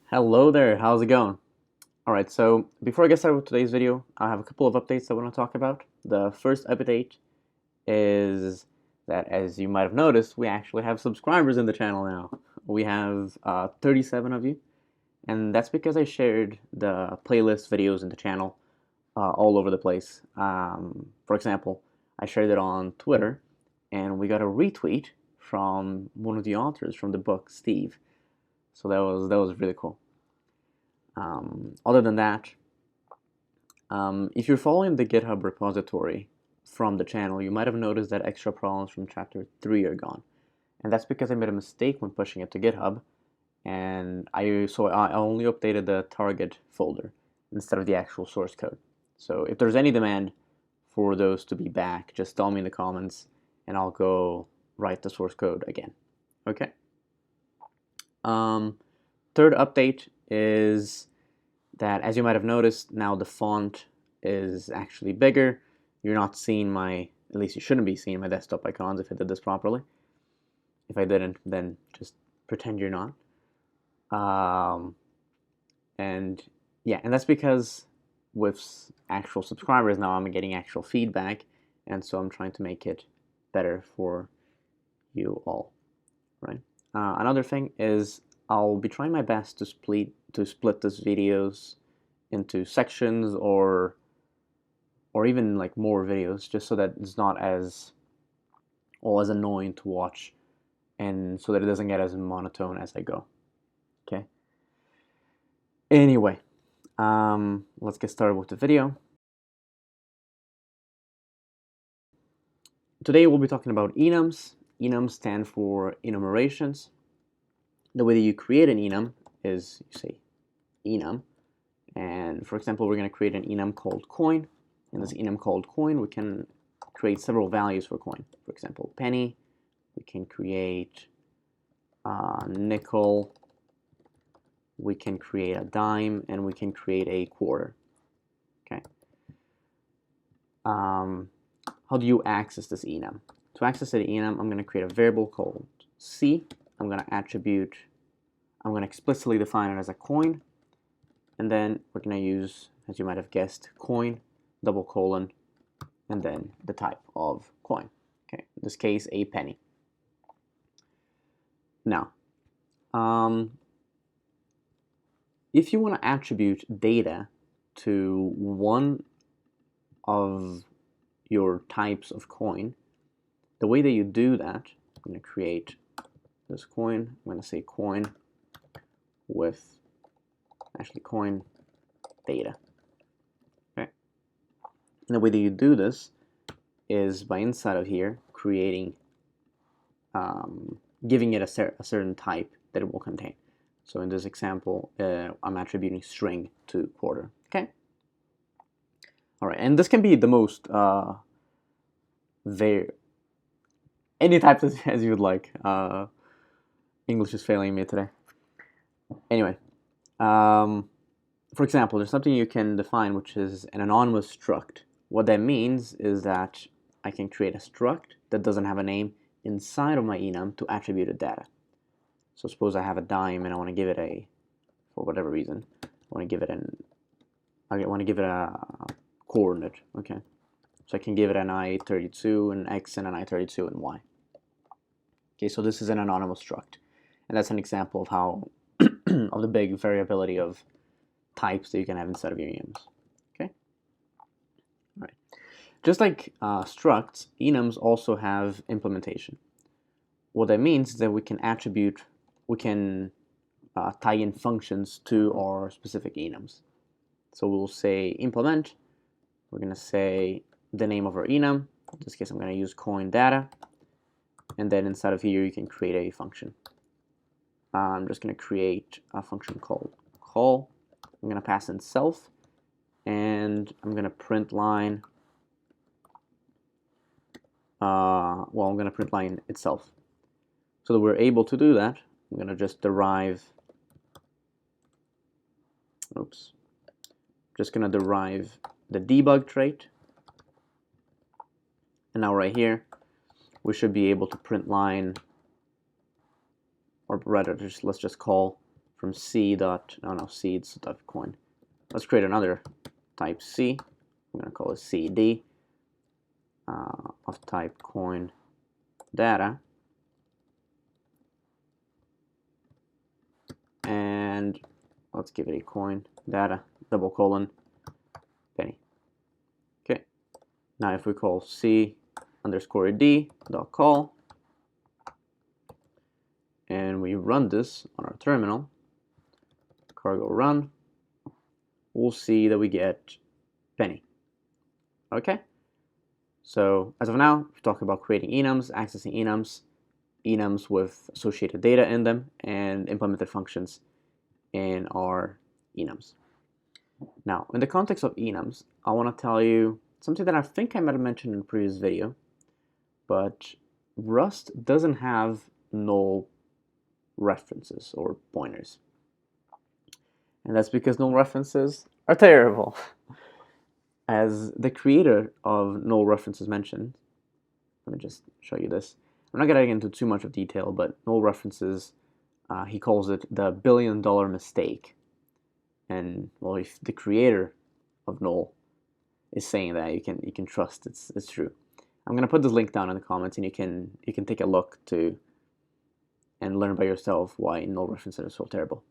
Hello there, how's it going? Alright, so before I get started with today's video, I have a couple of updates I want to talk about. The first update is that, as you might have noticed, we actually have subscribers in the channel now. We have 37 of you, and that's because I shared the playlist videos in the channel all over the place. For example, I shared it on Twitter, and we got a retweet from one of the authors from the book, Steve. So that was really cool. Other than that, if you're following the GitHub repository from the channel, you might have noticed that extra problems from chapter 3 are gone. And that's because I made a mistake when pushing it to GitHub, and I only updated the target folder instead of the actual source code. So if there's any demand for those to be back, just tell me in the comments, and I'll go write the source code again. Okay? Third update is that, as you might have noticed, now the font is actually bigger. You're not seeing at least you shouldn't be seeing my desktop icons if I did this properly. If I didn't, then just pretend you're not. And that's because with actual subscribers now, I'm getting actual feedback, and so I'm trying to make it better for you all, right? Another thing is I'll be trying my best to split these videos into sections or even like more videos, just so that it's not as annoying to watch, and so that it doesn't get as monotone as I go. Okay. Anyway, let's get started with the video. Today we'll be talking about enums. Enums stand for enumerations. The way that you create an enum is you say enum, and for example, we're going to create an enum called coin. In this enum called coin, we can create several values for coin. For example, penny. We can create nickel. We can create a dime, and we can create a quarter. Okay. How do you access this enum? To access the enum, I'm going to create a variable called c. I'm going to explicitly define it as a coin, and then we're going to use, as you might have guessed, coin, double colon, and then the type of coin. Okay, in this case, a penny. Now, if you want to attribute data to one of your types of coin, the way that you do that, I'm going to create this coin. I'm going to say coin with coin data. Okay. And the way that you do this is by inside of here creating, giving it a certain type that it will contain. So in this example, I'm attributing string to quarter. Okay. All right, and this can be the most any type as you would like. English is failing me today. Anyway, for example, there's something you can define, which is an anonymous struct. What that means is that I can create a struct that doesn't have a name inside of my enum to attribute data. So suppose I have a dime and I want to give it for whatever reason, I want to give it a coordinate. Okay, so I can give it an I32, an X, and an I32 and Y. Okay, so this is an anonymous struct, and that's an example of how of the big variability of types that you can have inside of your enums. Okay, all right. Just like structs, enums also have implementation. What that means is that we can tie in functions to our specific enums. So we'll say implement. We're going to say the name of our enum. In this case, I'm going to use coin data. And then inside of here, you can create a function. I'm just going to create a function called call. I'm going to pass in self. And I'm going to print line. I'm going to print line itself. So that we're able to do that, I'm going to just derive. Just going to derive the debug trait. And now right here, we should be able to print line, or rather, let's just call from C dot, oh no, C it's type of coin. Let's create another type C. I'm going to call it CD of type coin data. And let's give it a coin data double colon penny. Okay. Now if we call C underscore D dot call and we run this on our terminal, cargo run, we'll see that we get penny. Okay. So as of now, we talk about creating enums, accessing enums with associated data in them, and implemented functions in our enums. Now, in the context of enums, I want to tell you something that I think I might have mentioned in a previous video, but Rust doesn't have null references or pointers. And that's because null references are terrible. As the creator of null references mentioned, let me just show you this. I'm not going to get into too much of detail, but null references, he calls it the $1 billion mistake. And well, if the creator of null is saying that, you can trust it's true. I'm going to put this link down in the comments, and you can take a look to and learn by yourself why null references are so terrible.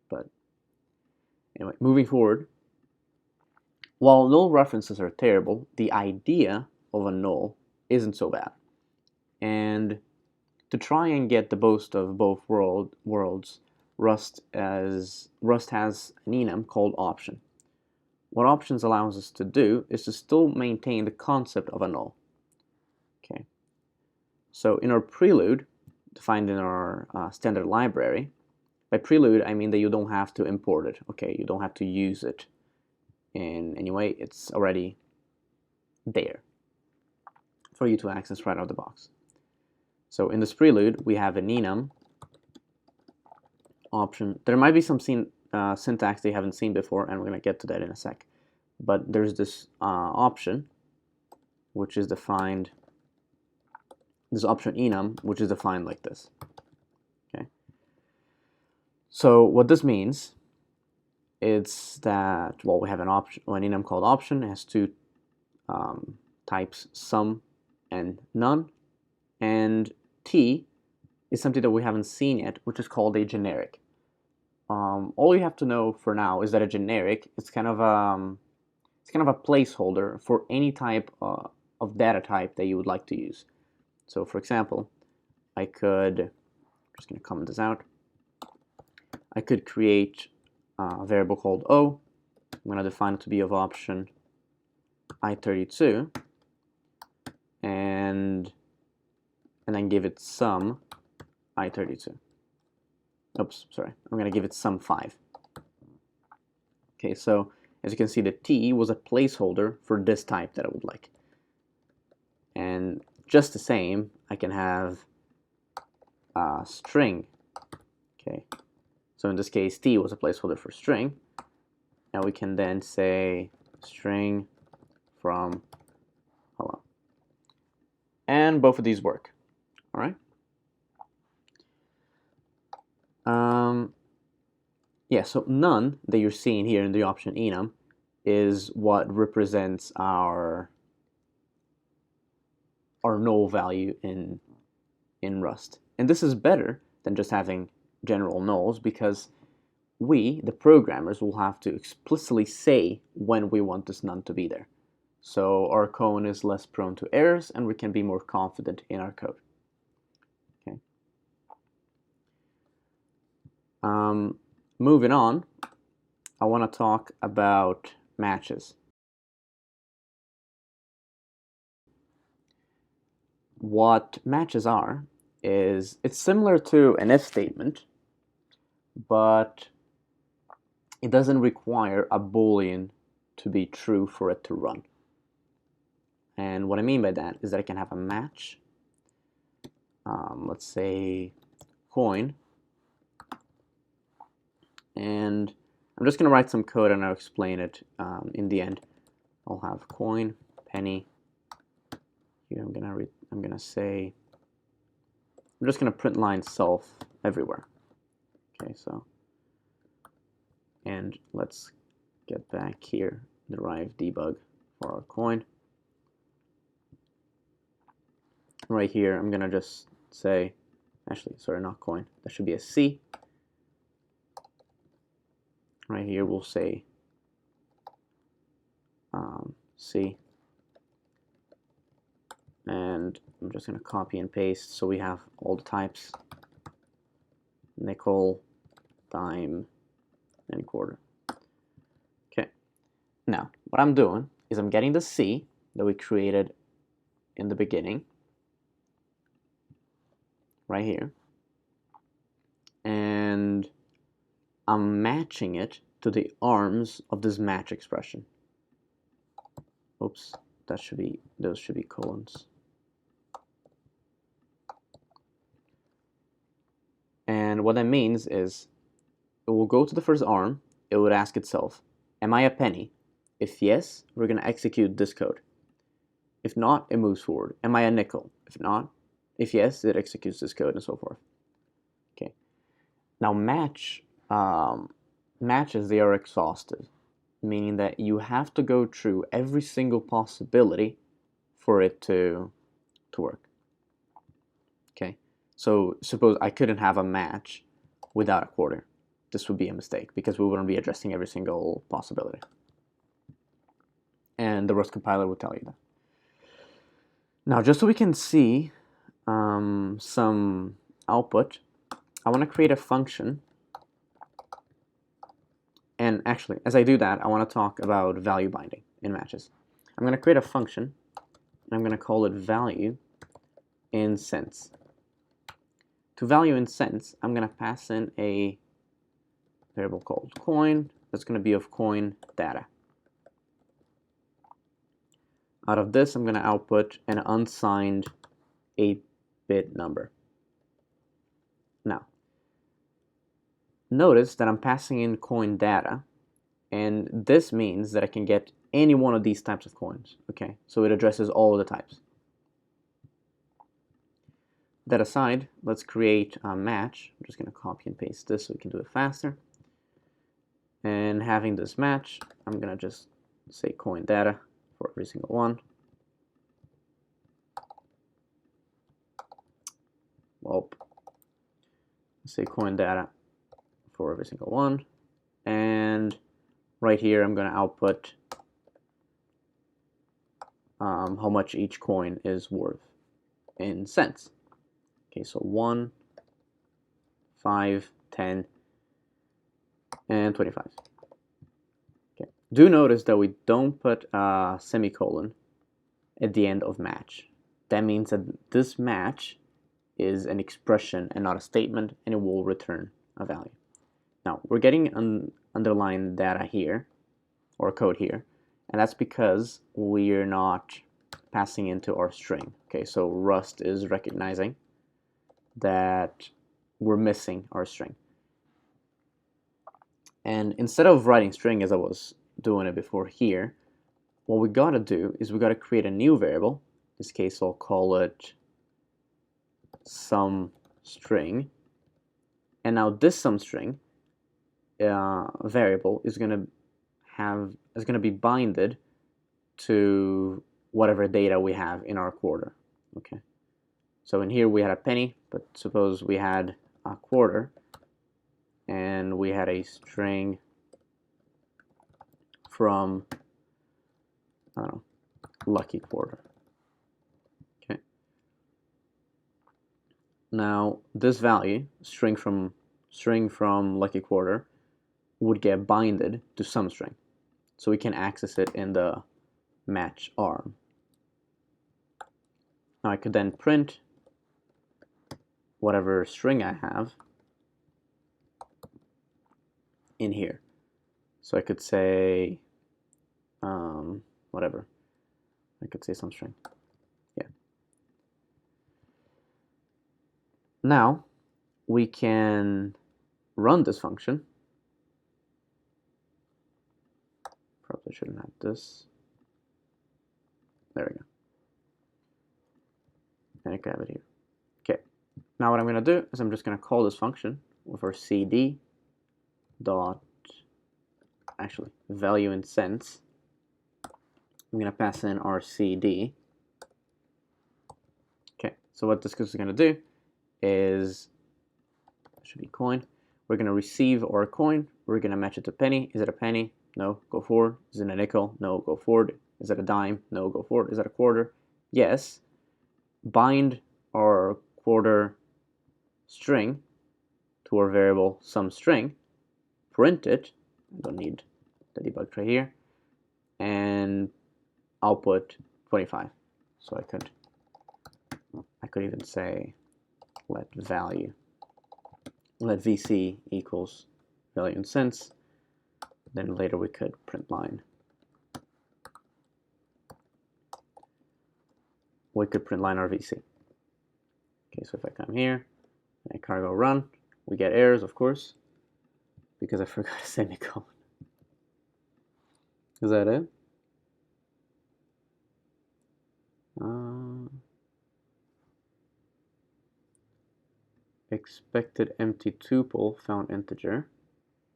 But anyway, moving forward, while null references are terrible, the idea of a null isn't so bad. And to try and get the best of both worlds, Rust has an enum called option. What options allows us to do is to still maintain the concept of a null. Okay. So in our prelude, defined in our standard library, by prelude I mean that you don't have to import it. Okay, you don't have to use it in any way. It's already there for you to access right out of the box. So in this prelude, we have an enum option. There might be some syntax they haven't seen before, and we're going to get to that in a sec. But there's this option, which is defined, this option enum, which is defined like this. Okay. So what this means is that, well, we have an enum called option. It has two types, some and none, and T is something that we haven't seen yet, which is called a generic. All you have to know for now is that a generic is kind of a placeholder for any type of data type that you would like to use. So for example, I'm just going to comment this out. I could create a variable called O. I'm going to define it to be of option I32, and then give it sum I32. Oops, sorry. I'm going to give it sum 5. Okay, so as you can see, the T was a placeholder for this type that I would like. And just the same, I can have a string. Okay, so in this case, T was a placeholder for string. And we can then say string from hello. And both of these work. All right. Yeah, so none that you're seeing here in the option enum is what represents our null value in Rust. And this is better than just having general nulls, because we, the programmers, will have to explicitly say when we want this none to be there. So our code is less prone to errors, and we can be more confident in our code. Okay. Moving on, I want to talk about matches. What matches are is, it's similar to an if statement, but it doesn't require a boolean to be true for it to run. And what I mean by that is that I can have a match, let's say coin, and I'm just going to write some code and I'll explain it in the end. I'll have coin, penny. Here I'm going to say, I'm just going to print line self everywhere. Okay, so And let's get back here, derive debug for our coin. Right here, I'm gonna just say, actually, sorry, not coin, that should be a C. Right here, we'll say C. And I'm just gonna copy and paste so we have all the types: nickel, dime, and quarter. Okay, now what I'm doing is I'm getting the C that we created in the beginning, right here, and I'm matching it to the arms of this match expression. Oops, those should be colons. And what that means is it will go to the first arm, it would ask itself, am I a penny? If yes, we're going to execute this code. If not, it moves forward. Am I a nickel? If yes, it executes this code and so forth. Okay. Now matches, they are exhaustive, meaning that you have to go through every single possibility for it to work. Okay. So suppose I couldn't have a match without a quarter. This would be a mistake because we wouldn't be addressing every single possibility. And the Rust compiler will tell you that. Now, just so we can see some output, I want to create a function. And actually, as I do that, I want to talk about value binding in matches. I'm going to create a function, and I'm going to call it value in cents. To value in cents, I'm going to pass in a variable called coin that's going to be of coin data. Out of this, I'm going to output an unsigned 8-bit number. Now, notice that I'm passing in coin data, and this means that I can get any one of these types of coins. Okay, so it addresses all of the types. That aside, let's create a match. I'm just going to copy and paste this so we can do it faster. And having this match, I'm going to just say coin data for every single one. Well, say coin data for every single one. And right here, I'm going to output how much each coin is worth in cents. Okay, so 1, 5, 10, and 25. Okay. Do notice that we don't put a semicolon at the end of match. That means that this match is an expression and not a statement, and it will return a value. Now, we're getting underlined data here, or code here, and that's because we're not passing into our string. Okay, so Rust is recognizing that we're missing our string. And instead of writing string as I was doing it before here, what we gotta do is we gotta create a new variable. In this case, I'll call it some string. And now this some string variable is gonna be binded to whatever data we have in our quarter. Okay. So in here we had a penny, but suppose we had a quarter, and we had a string from, I don't know, lucky quarter. Okay. Now this value, string from lucky quarter, would get binded to some string, so we can access it in the match arm. Now I could then print whatever string I have in here. So I could say whatever. I could say some string. Yeah. Now we can run this function. Probably shouldn't have this. There we go. And I grab it here. Okay. Now what I'm going to do is I'm just going to call this function with our cd dot actually value in cents. I'm going to pass in our CD. Okay, so what this is going to do is, should be coin. We're going to receive our coin. We're going to match it to penny. Is it a penny? No, go forward. Is it a nickel? No, go forward. Is it a dime? No, go forward. Is it a quarter? Yes. Bind our quarter string to our variable sum string. Print it. I don't need the debug tray here. And output 25. So I could even say let VC equals value in cents. Then later we could print line. We could print line our VC. Okay, so if I come here and I cargo run, we get errors, of course, because I forgot a semicolon. Is that it? Expected empty tuple found integer.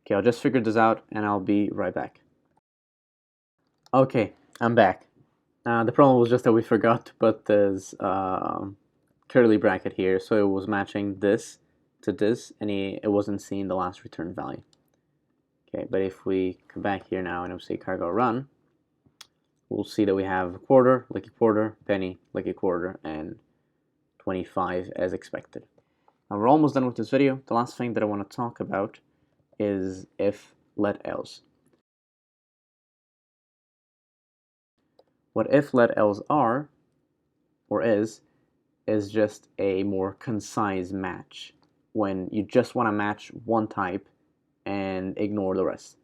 Okay, I'll just figure this out and I'll be right back. Okay, I'm back. The problem was just that we forgot to put this curly bracket here, so it was matching this to this, and it wasn't seeing the last return value. Okay, but if we come back here now and we say cargo run, we'll see that we have a quarter, like a quarter, penny, like a quarter, and 25 as expected. Now we're almost done with this video. The last thing that I want to talk about is if, let, else. What if, let, else are, or is just a more concise match when you just want to match one type and ignore the rest.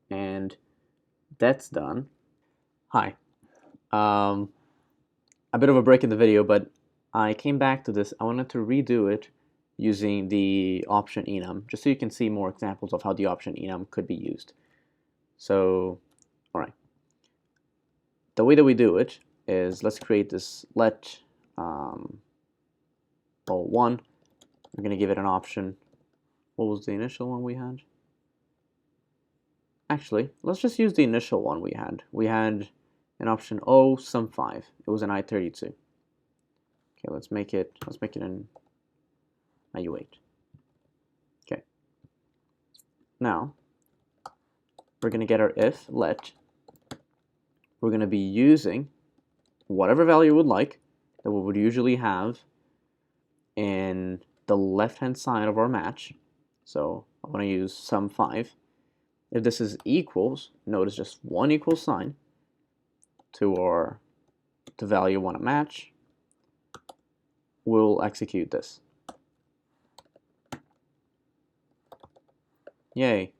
And that's done. Hi. A bit of a break in the video, but I came back to this. I wanted to redo it using the option enum, just so you can see more examples of how the option enum could be used. So, all right. The way that we do it is, let's create this let one. We're going to give it an option. What was the initial one we had? Actually, let's just use the initial one we had. We had an option O sum 5. It was an I32. Okay, let's make it an IU8. Okay. Now we're going to get our if let. We're going to be using whatever value we would like that we would usually have in the left-hand side of our match. So I want to use sum 5. If this is equals, notice just one equal sign to the value we want to match, we'll execute this. Yay.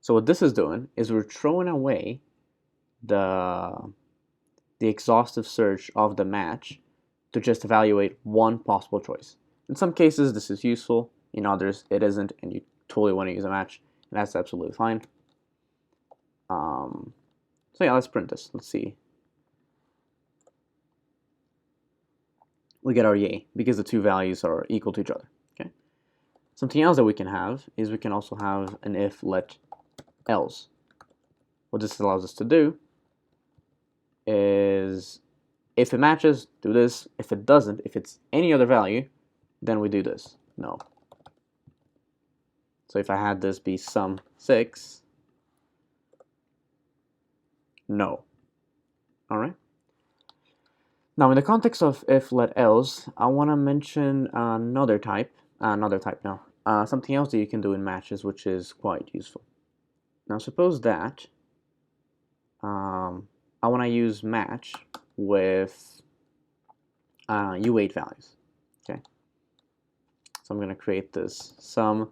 So what this is doing is we're throwing away the exhaustive search of the match to just evaluate one possible choice. In some cases this is useful, in others it isn't, and you totally want to use a match, and that's absolutely fine. So yeah, let's print this. Let's see. We get our yay because the two values are equal to each other. Okay. Something else that we can have is we can also have an if, let, else. What this allows us to do is, if it matches, do this. If it doesn't, if it's any other value, then we do this. No. So if I had this be sum 6, no. All right. Now, in the context of if, let, else, I want to mention something else that you can do in matches, which is quite useful. Now, suppose that I want to use match with U8 values. Okay. So I'm going to create this sum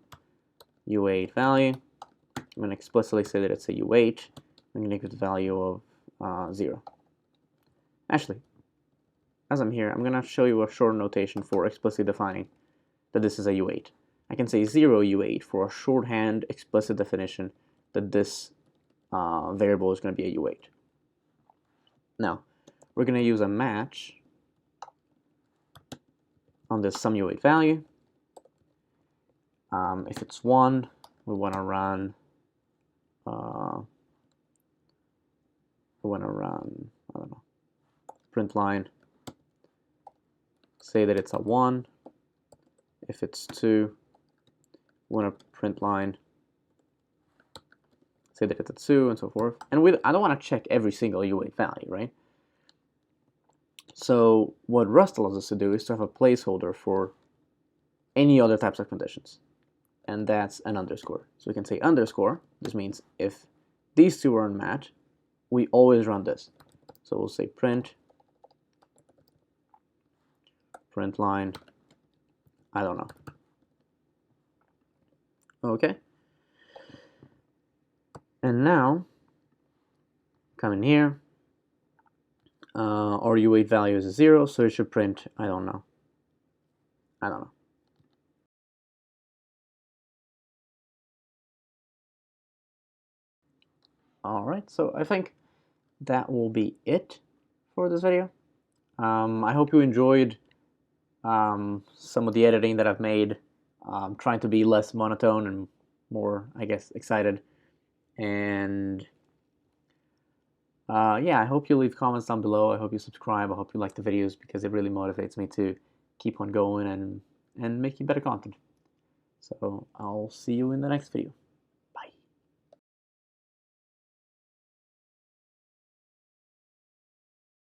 U8 value. I'm going to explicitly say that it's a U8. I'm going to give it the value of 0. Actually, as I'm here, I'm going to show you a short notation for explicitly defining that this is a U8. I can say 0 U8 for a shorthand explicit definition that this variable is going to be a U8. Now, we're going to use a match on this sum U8 value. If it's 1, we want to run I want to run, I don't know, print line, say that it's a 1. If it's 2, want to print line, say that it's a 2, and so forth. And I don't want to check every single U8 value, right? So what Rust allows us to do is to have a placeholder for any other types of conditions, and that's an underscore. So we can say underscore. This means if these two are unmatched, we always run this. So we'll say print line, I don't know. Okay. And now, come in here. Our U8 value is a 0, so it should print, I don't know. Alright, so I think that will be it for this video. I hope you enjoyed some of the editing that I've made, trying to be less monotone and more, I guess, excited. And yeah, I hope you leave comments down below. I hope you subscribe. I hope you like the videos, because it really motivates me to keep on going and making better content. So I'll see you in the next video.